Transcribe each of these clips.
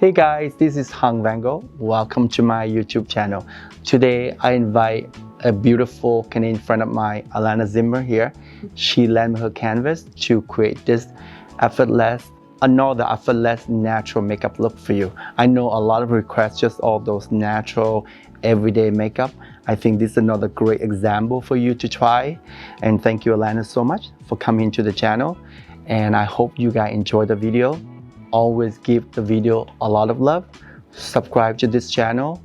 Hey guys, this is Vanngo. Welcome to my YouTube channel. Today I invite a beautiful Canadian friend of mine, Alana Zimmer here. She lent me her canvas to create this another effortless natural makeup look for you. I know a lot of requests, just all those natural everyday makeup. I think this is another great example for you to try. And thank you Alana so much for coming to the channel. And I hope you guys enjoy the video. Always give the video a lot of love. Subscribe to this channel.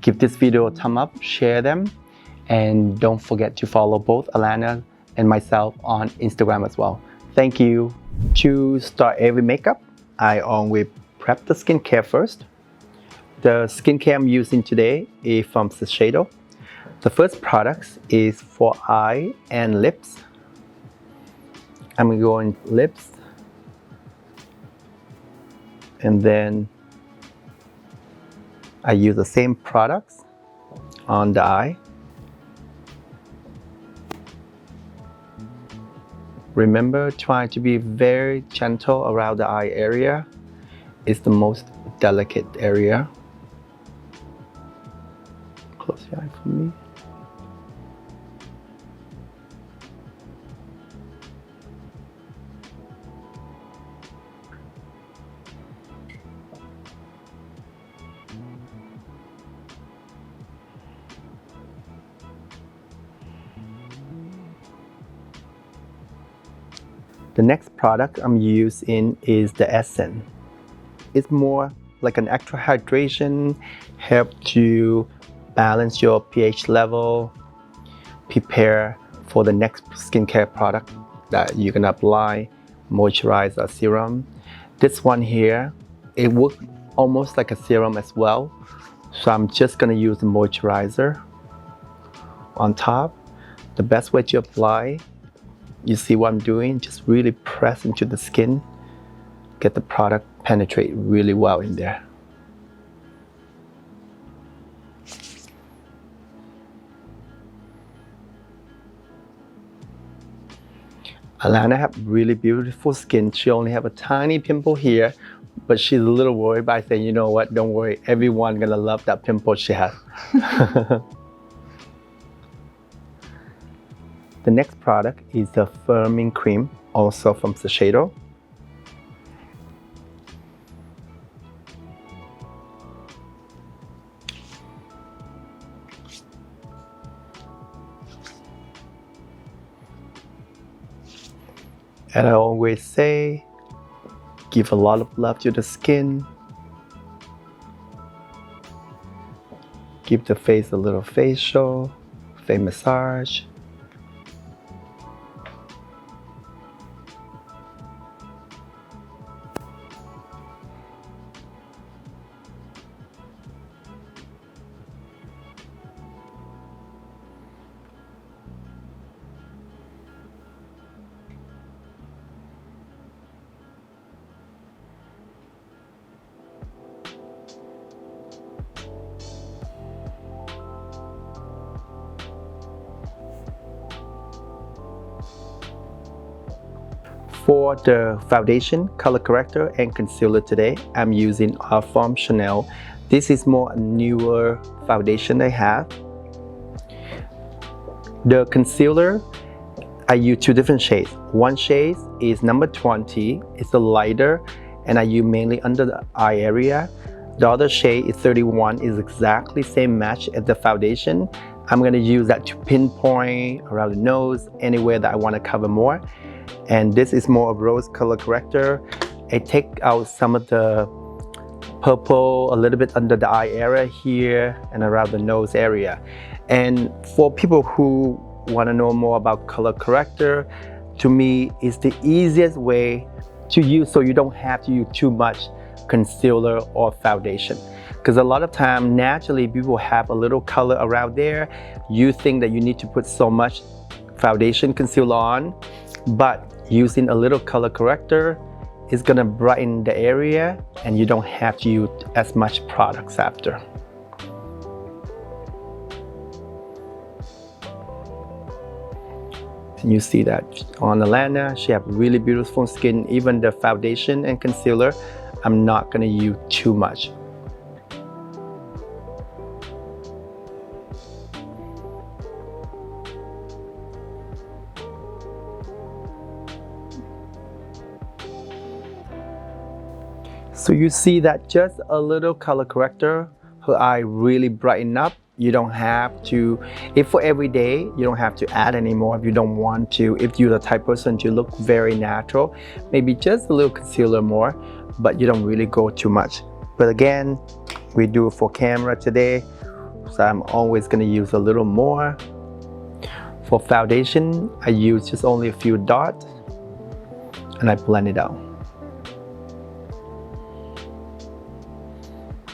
Give this video a thumb up, share them. And don't forget to follow both Alana and myself on Instagram as well. Thank you. To start every makeup, I always prep the skincare first. The skincare I'm using today is from Shiseido. The first product is for eye and lips. I'm going to go in lips. And then I use the same products on the eye. Remember, try to be very gentle around the eye area. It's the most delicate area. Close your eye for me. The next product I'm using is the Essence. It's more like an extra hydration, help to balance your pH level, prepare for the next skincare product that you're gonna apply, moisturizer serum. This one here, it works almost like a serum as well. So I'm just gonna use the moisturizer on top. The best way to apply, you see what I'm doing? Just really press into the skin. Get the product penetrate really well in there. Alana have really beautiful skin. She only have a tiny pimple here, but she's a little worried by saying, you know what, don't worry, everyone's gonna love that pimple she has. The next product is the firming cream, also from Shiseido. And I always say, give a lot of love to the skin. Give the face a little facial, face massage. For the foundation, color corrector, and concealer today, I'm using from Chanel. This is more newer foundation I have. The concealer, I use two different shades. One shade is number 20, it's a lighter, and I use mainly under the eye area. The other shade is 31, is exactly same match as the foundation. I'm gonna use that to pinpoint around the nose, anywhere that I wanna cover more. And this is more of rose color corrector. I take out some of the purple a little bit under the eye area here and around the nose area. And for people who want to know more about color corrector, to me it's the easiest way to use, so you don't have to use too much concealer or foundation. Because a lot of time naturally people have a little color around there. You think that you need to put so much foundation concealer on, but using a little color corrector is gonna brighten the area and you don't have to use as much products after. And you see that on Alana, she has really beautiful skin. Even the foundation and concealer, I'm not gonna use too much. So you see that just a little color corrector, her eye really brighten up. You don't have to, if for every day, you don't have to add anymore if you don't want to. If you're the type person to look very natural, maybe just a little concealer more, but you don't really go too much. But again, we do it for camera today, so I'm always gonna use a little more. For foundation, I use just only a few dots and I blend it out.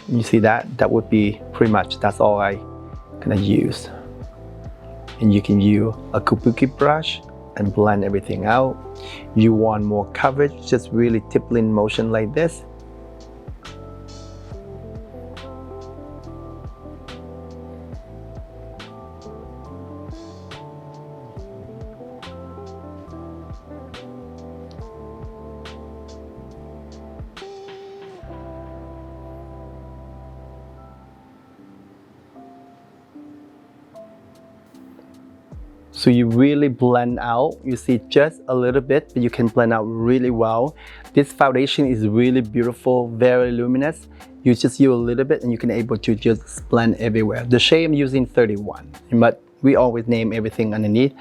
You see that? That would be pretty much, that's all I gonna use. And you can use a kabuki brush and blend everything out. You want more coverage, just really tippling motion like this. So you really blend out. You see just a little bit, but you can blend out really well. This foundation is really beautiful, very luminous. You just use a little bit and you can able to just blend everywhere. The shade I'm using 31, but we always name everything underneath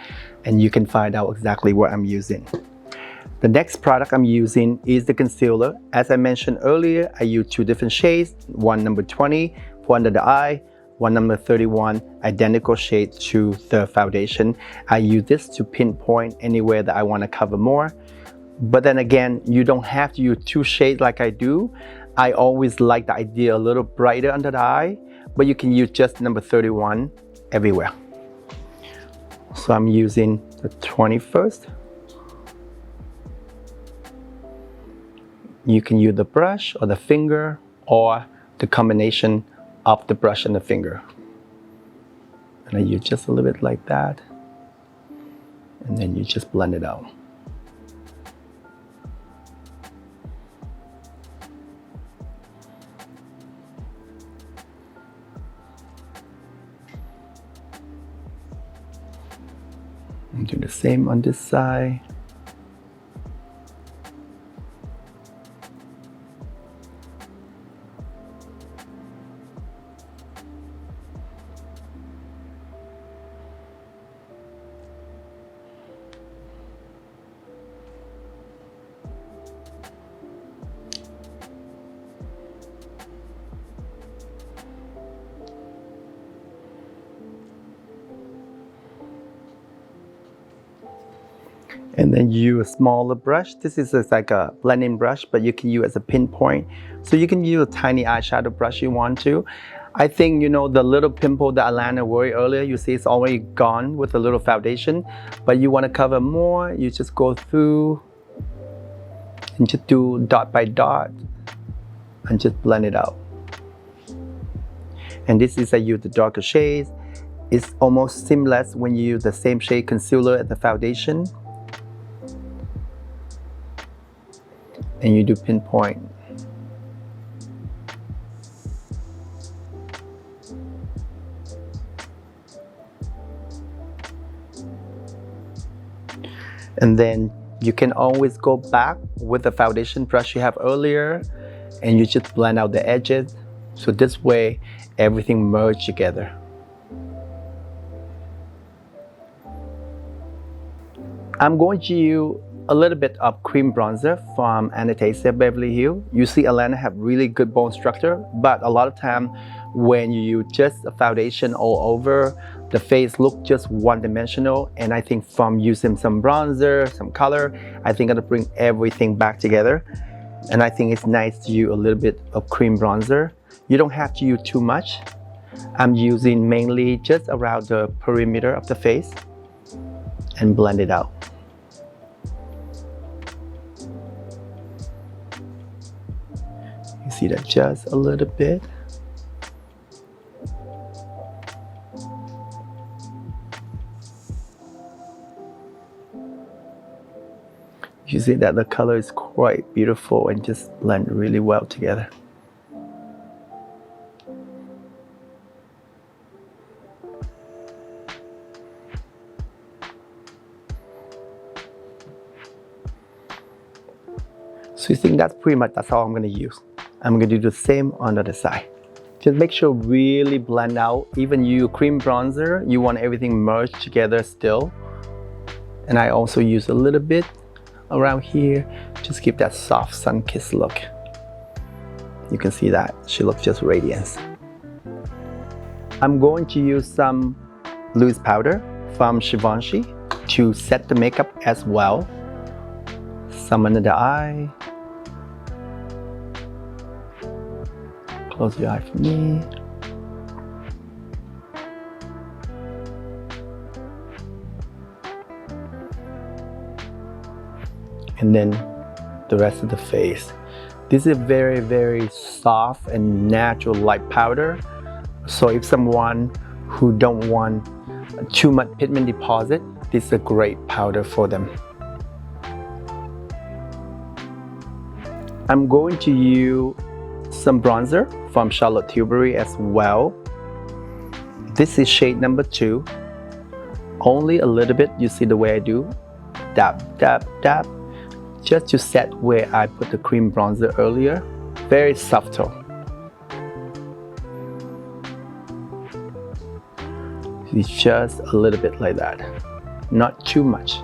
and you can find out exactly what I'm using. The next product I'm using is the concealer. As I mentioned earlier, I use two different shades, one number 20 for under the eye, one number 31, identical shade to the foundation. I use this to pinpoint anywhere that I want to cover more. But then again, you don't have to use two shades like I do. I always like the idea a little brighter under the eye, but you can use just number 31 everywhere. So I'm using the 21st. You can use the brush or the finger or the combination of the brush and the finger. And I use just a little bit like that. And then you just blend it out. And do the same on this side. And then you use a smaller brush. This is just like a blending brush, but you can use as a pinpoint. So you can use a tiny eyeshadow brush you want to. I think, you know, the little pimple that Alana worried earlier, you see it's already gone with a little foundation, but you want to cover more, you just go through and just do dot by dot and just blend it out. And this is I use the darker shades. It's almost seamless when you use the same shade concealer as the foundation. And you do pinpoint. And then you can always go back with the foundation brush you have earlier and you just blend out the edges. So this way, everything merges together. I'm going to use a little bit of cream bronzer from Anastasia Beverly Hills. You see Alana have really good bone structure, but a lot of time when you use just a foundation all over, the face look just one-dimensional. And I think from using some bronzer, some color, I think it'll bring everything back together. And I think it's nice to use a little bit of cream bronzer. You don't have to use too much. I'm using mainly just around the perimeter of the face and blend it out. You see that just a little bit. You see that the color is quite beautiful and just blend really well together. So you think that's all I'm going to use. I'm going to do the same on the other side. Just make sure really blend out. Even you cream bronzer, you want everything merged together still. And I also use a little bit around here. Just give that soft sun-kissed look. You can see that she looks just radiant. I'm going to use some loose powder from Givenchy to set the makeup as well. Some under the eye. Close your eye for me. And then the rest of the face. This is a very, very soft and natural light powder. So if someone who don't want too much pigment deposit, this is a great powder for them. I'm going to use some bronzer from Charlotte Tilbury as well. This is shade number 2. Only a little bit, you see the way I do. Dab, dab, dab. Just to set where I put the cream bronzer earlier. Very subtle. It's just a little bit like that. Not too much.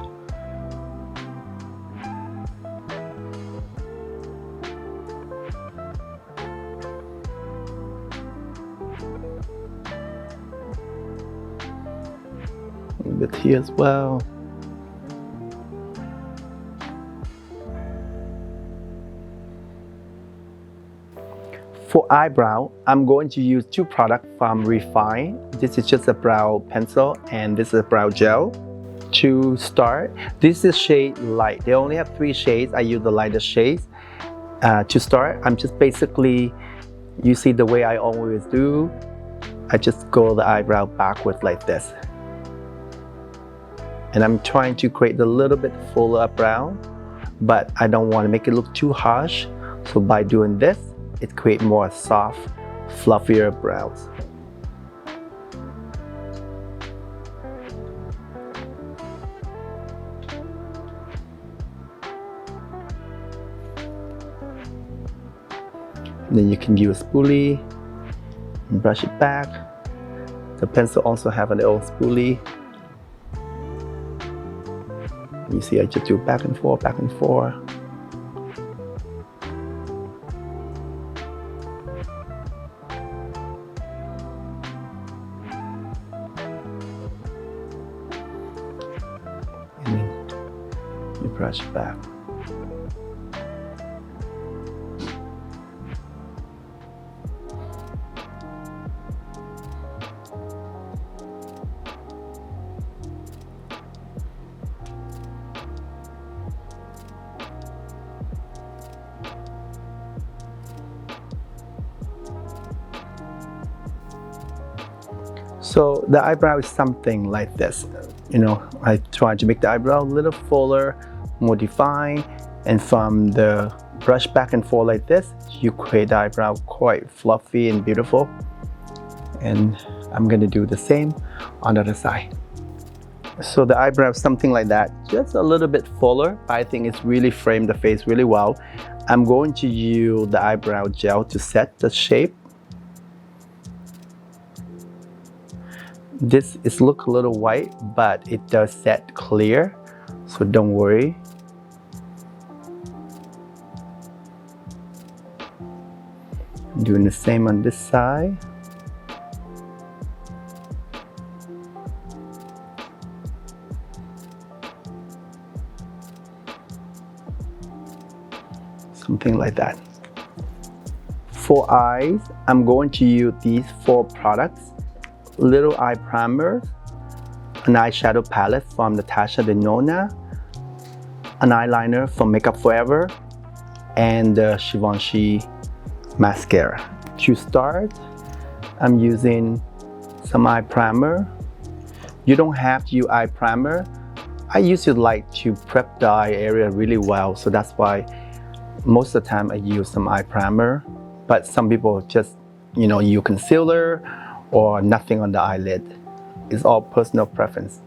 A bit here as well. For eyebrow, I'm going to use 2 products from Refine. This is just a brow pencil and this is a brow gel. To start, this is shade light. They only have 3 shades. I use the lighter shades. To start, I'm just basically, you see the way I always do, I just go the eyebrow backwards like this. And I'm trying to create a little bit fuller brow, but I don't want to make it look too harsh. So by doing this, it creates more soft, fluffier brows. And then you can use a spoolie and brush it back. The pencil also have an old spoolie. You see I just do back and forth, back and forth. And then you brush back. So the eyebrow is something like this. You know, I try to make the eyebrow a little fuller, more defined, and from the brush back and forth like this, you create the eyebrow quite fluffy and beautiful. And I'm gonna do the same on the other side. So the eyebrow is something like that, just a little bit fuller, but I think it's really framed the face really well. I'm going to use the eyebrow gel to set the shape. This is look a little white, but it does set clear, so don't worry. I'm doing the same on this side. Something like that. For eyes, I'm going to use these 4 products. Little eye primer, an eyeshadow palette from Natasha Denona, an eyeliner from Makeup Forever, and the Givenchy mascara. To start, I'm using some eye primer. You don't have to use eye primer. I usually like to prep the eye area really well, so that's why most of the time I use some eye primer, but some people just, use concealer or nothing on the eyelid. It's all personal preference.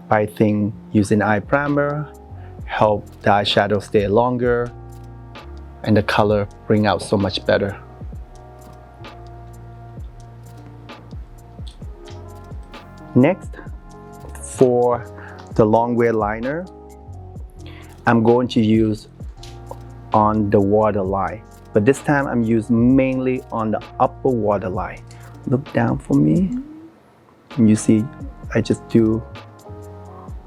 I think using eye primer help the eyeshadow stay longer and the color bring out so much better. Next, for the long wear liner, I'm going to use on the waterline, but this time I'm using mainly on the upper waterline. Look down for me. And you see, I just do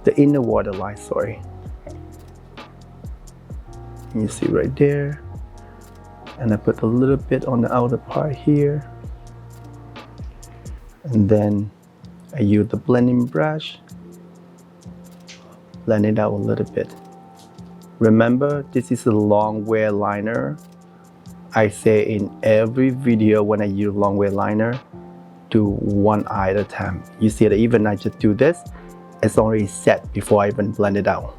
the inner waterline, sorry. And you see right there. And I put a little bit on the outer part here. And then I use the blending brush, blend it out a little bit. Remember, this is a long wear liner. I say in every video when I use long wear liner, do one eye at a time. You see that even I just do this, it's already set before I even blend it out.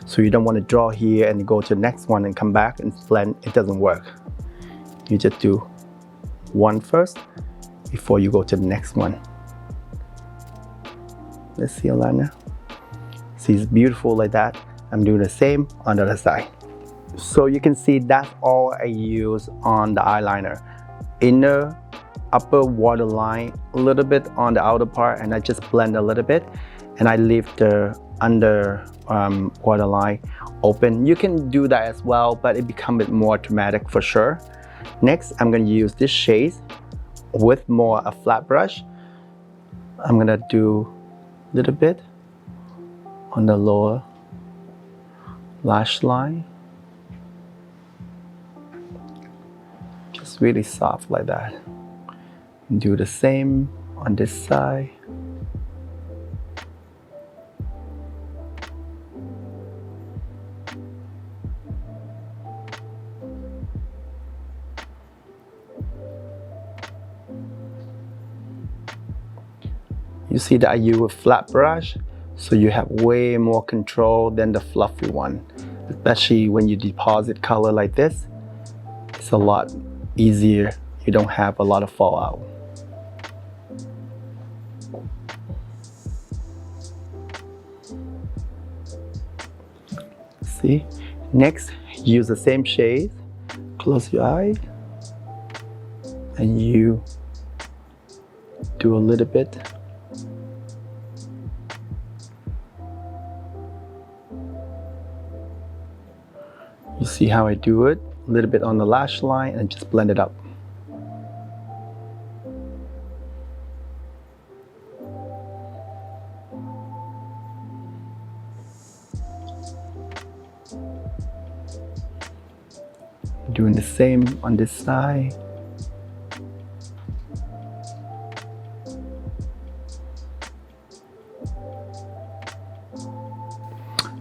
So you don't want to draw here and go to the next one and come back and blend. It doesn't work. You just do one first before you go to the next one. Let's see, Alana. See, it's beautiful like that. I'm doing the same on the other side. So you can see that's all I use on the eyeliner. Inner, upper waterline, a little bit on the outer part, and I just blend a little bit. And I leave the under waterline open. You can do that as well, but it becomes a bit more dramatic for sure. Next, I'm going to use this shade with more a flat brush. I'm going to do a little bit on the lower lash line. Just really soft like that. Do the same on this side. You see that I use a flat brush, so you have way more control than the fluffy one. Especially when you deposit color like this, it's a lot easier. You don't have a lot of fallout. See? Next, use the same shade. Close your eye. And you do a little bit. You see how I do it? A little bit on the lash line and just blend it up. Doing the same on this side.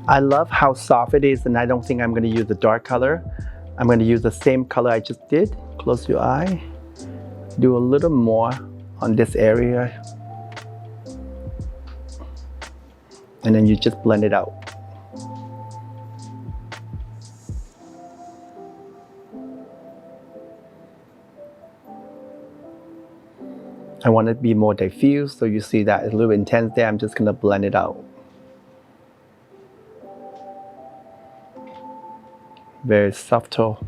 I love how soft it is, and I don't think I'm going to use the dark color. I'm going to use the same color I just did. Close your eye. Do a little more on this area. And then you just blend it out. I want it to be more diffuse, so you see that it's a little intense there. I'm just going to blend it out. Very subtle.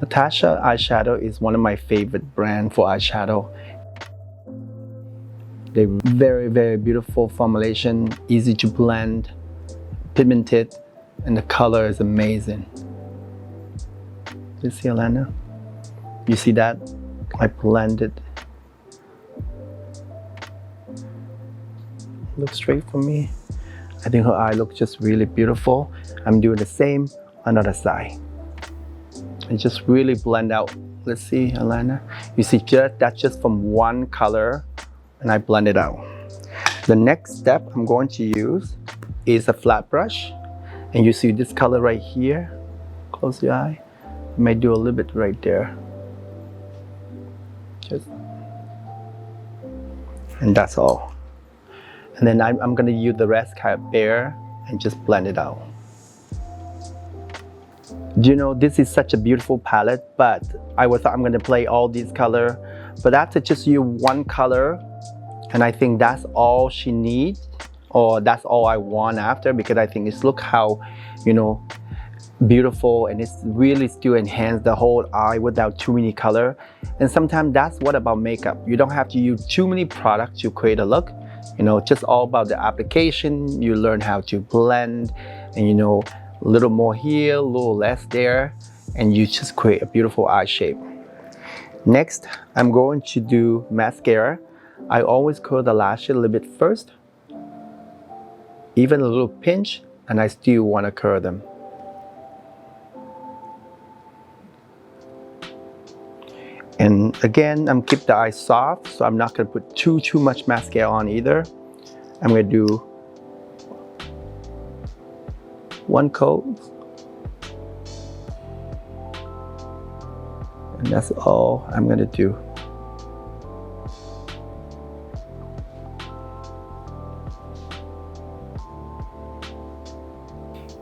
Natasha eyeshadow is one of my favorite brands for eyeshadow. They're very, very beautiful formulation, easy to blend, pigmented, and the color is amazing. You see, Alana? You see that? I blended. Look straight for me. I think her eye looks just really beautiful. I'm doing the same on the other side. And just really blend out. Let's see, Alana. You see, that's just from one color, and I blend it out. The next step I'm going to use is a flat brush, And you see this color right here. Close your eye. You might do a little bit right there. Just, and that's all. And then I'm gonna use the rest kind of bare and just blend it out. Do you know this is such a beautiful palette, but I thought I'm gonna play all these color, but after just use one color, and I think that's all she needs, or that's all I want after, because I think it's look how, you know, beautiful, and it's really still enhance the whole eye without too many color. And sometimes that's what about makeup. You don't have to use too many products to create a look. You know, just all about the application. You learn how to blend, and you know, a little more here, a little less there, and you just create a beautiful eye shape. Next, I'm going to do mascara. I always curl the lashes a little bit first, even a little pinch, and I still want to curl them. And again, I'm keep the eye soft, so I'm not going to put too much mascara on either. I'm going to do one coat, and that's all I'm going to do.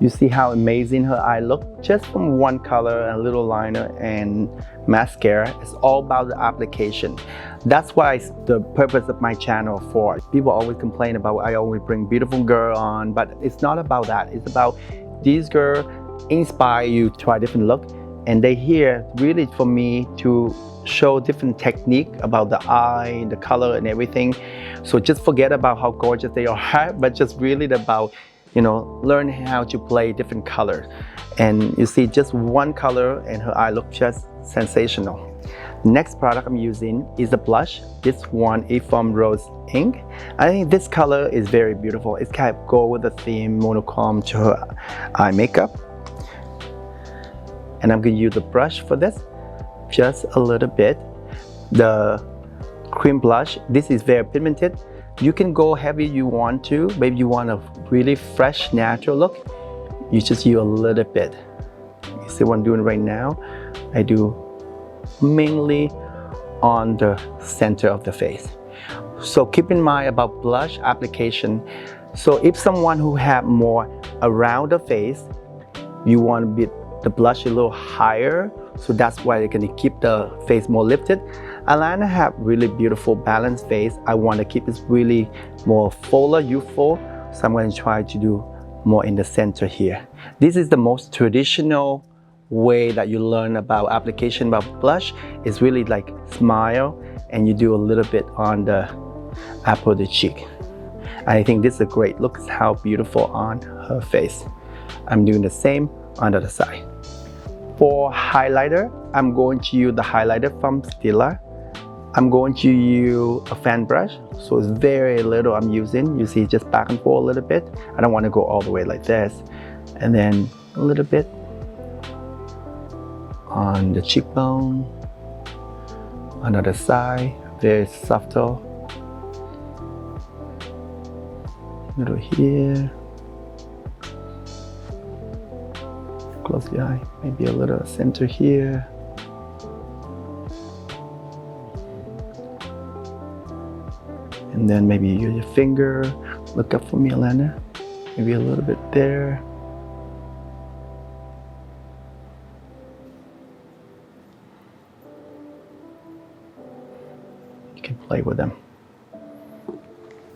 You see how amazing her eye look just from one color, a little liner and mascara. It's all about the application. That's why the purpose of my channel for. People always complain about I always bring beautiful girl on, but it's not about that. It's about these girls inspire you to try different look, and they here really for me to show different technique about the eye, the color and everything. So just forget about how gorgeous they are, but just really about, you know, learn how to play different colors. And you see just one color and her eye look just sensational. Next product I'm using is a blush. This one is from Rose Ink. I think this color is very beautiful. It's kind of go with the theme monochrome to her eye makeup. And I'm going to use the brush for this, just a little bit. The cream blush, this is very pigmented. You can go heavy you want to. Maybe you want a really fresh, natural look. You just use a little bit. You see what I'm doing right now? I do mainly on the center of the face. So keep in mind about blush application. So if someone who have more around the face, you want to be the blush a little higher. So that's why they're going to keep the face more lifted. Alana have really beautiful balanced face. I want to keep it really more fuller, youthful. So I'm going to try to do more in the center here. This is the most traditional way that you learn about application about blush. Is really like smile and you do a little bit on the apple of the cheek. I think this is a great look. How beautiful on her face. I'm doing the same on the other side. For highlighter, I'm going to use the highlighter from Stila. I'm going to use a fan brush, so it's very little I'm using. You see just back and forth a little bit. I don't want to go all the way like this. And then a little bit on the cheekbone, on the other side, very subtle. A little here. Close the eye, maybe a little center here. And then maybe use your finger. Look up for me, Alana. Maybe a little bit there. You can play with them.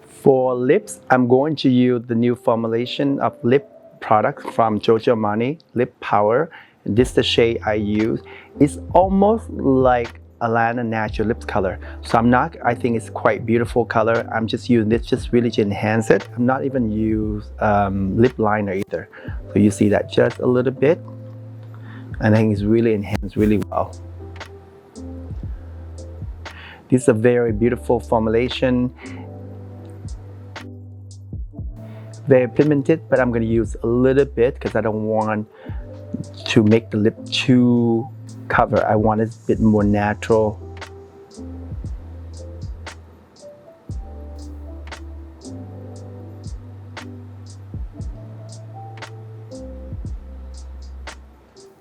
For lips, I'm going to use the new formulation of lip product from Giorgio Armani, Lip Power. This is the shade I use. It's almost like Alana natural lip color. So I think it's quite beautiful color. I'm just using this just really to enhance it. I'm not even use lip liner either. So you see that just a little bit. And I think it's really enhanced really well. This is a very beautiful formulation. Very pigmented, but I'm going to use a little bit because I don't want to make the lip too cover. I want it a bit more natural.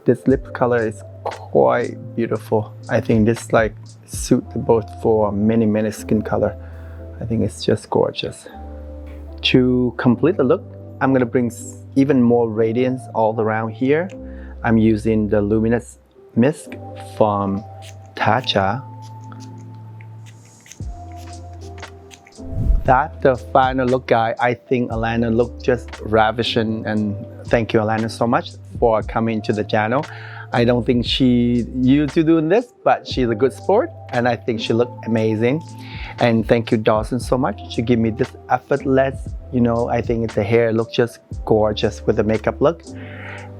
This lip color is quite beautiful. I think this like suitable for many skin color. I think it's just gorgeous. To complete the look, I'm gonna bring even more radiance all around here. I'm using the Luminous Mist from Tatcha. That's the final look, guys. I think Alana looked just ravishing, and thank you, Alana, so much for coming to the channel. I don't think she used to do this, but she's a good sport, and I think she looked amazing. And thank you, Dawson, so much to give me this effortless. You know, I think the hair looks just gorgeous with the makeup look.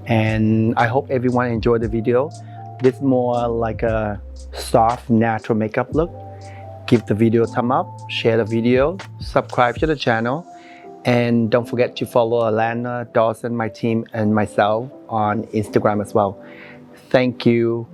And I hope everyone enjoyed the video. This more like a soft, natural makeup look. Give the video a thumb up, share the video, subscribe to the channel, and don't forget to follow Alana, Dawson, my team, and myself on Instagram as well. Thank you.